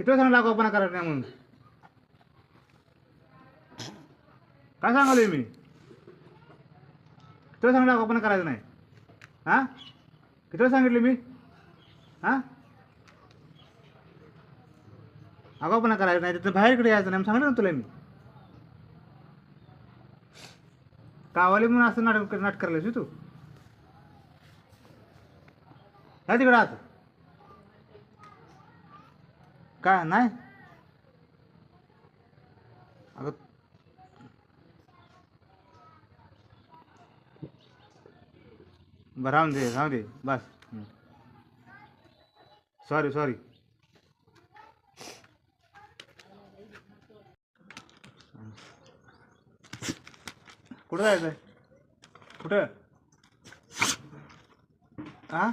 किती वेळा लागू आपण करायचं नाही म्हणून? काय सांगालोय मी? किती वेळा लागू आपण करायचं नाही? हां, किती वेळा सांगितले मी? हां, आगाऊपणा करायचं नाही, तिथं बाहेरकडे यायचं नाही सांगितलं ना तुला मी. कावाली म्हणून असं नाटक करायला तू काय तिकडं आत काय नाही. अगं बरं राहून दे बस. Sorry sorry. कुठं जायचं आहे? कुठं? हां,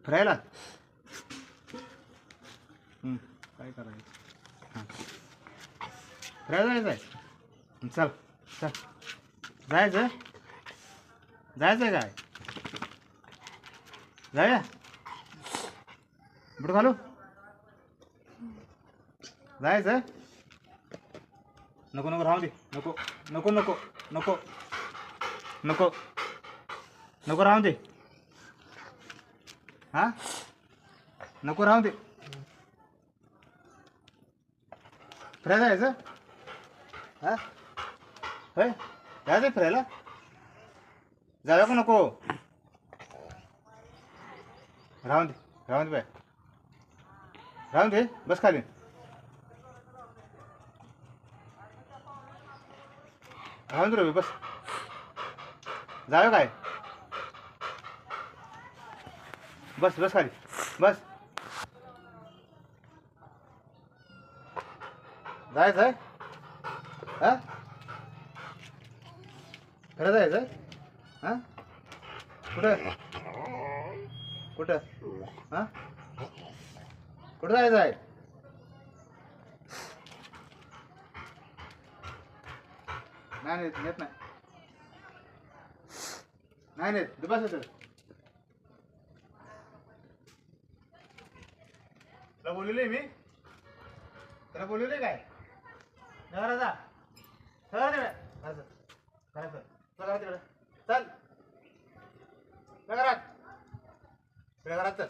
फिरायला? काय करायचं? हां, फिरायला जायचं आहे. चल चल, जायचं जायचं आहे काय? जाऊया बुट घालू? जायचं? नको नको राहू दे. नको नको नको नको नको नको राहू दे. हां, नको राहू दे. फिरायला जायचं? हां, होय जायचं फिरायला? जाऊया का नको? राहून दे राहून दे बाय, राहून दे. बस खाली. राहून दे रवी, बस. जाऊया काय? बस बस खाली बस. जायचं आहे? हां, खरं जायचं आहे? हां, कुठं कुठं? हां, कुठं जायचं आहे? नाही नेत नेत नाही. नाही नेत तू बस येतं. तुला बोलले मी? तुला बोलले काय? घरा जा. सगळं तिकडे करायचं करायचं. चल तिकडे चल घरात. घरात चल.